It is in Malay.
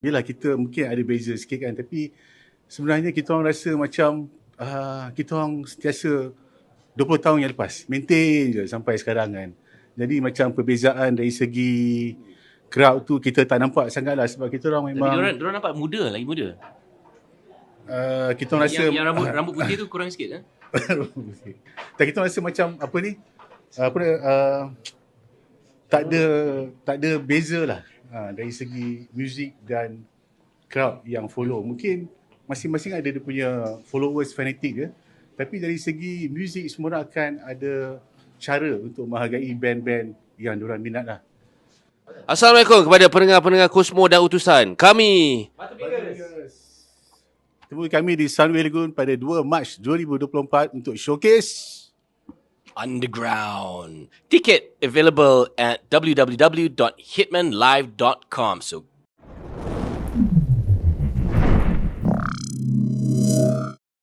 Yelah, kita mungkin ada beza sikit kan, tapi sebenarnya kita orang rasa macam kita orang sentiasa 20 tahun yang lepas maintain je sampai sekarang kan. Jadi macam perbezaan dari segi crowd tu kita tak nampak sangat lah, sebab kita orang Tapi memang diorang nampak muda, lagi muda. kita orang rasa Yang rambut putih tu kurang sikit kan? tak, kita orang rasa macam apa ni, tak ada beza lah dari segi muzik dan crowd yang follow. Mungkin masing-masing ada dia punya followers fanatik je, tapi dari segi muzik semua orang akan ada cara untuk menghargai band-band yang diorang minat lah. Assalamualaikum kepada pendengar-pendengar Kosmo dan Utusan. Kami Butterfingers. Temui kami di Sunway Lagoon pada 2 Mac 2024 untuk showcase Underground. Ticket available at www.hitmanlive.com. So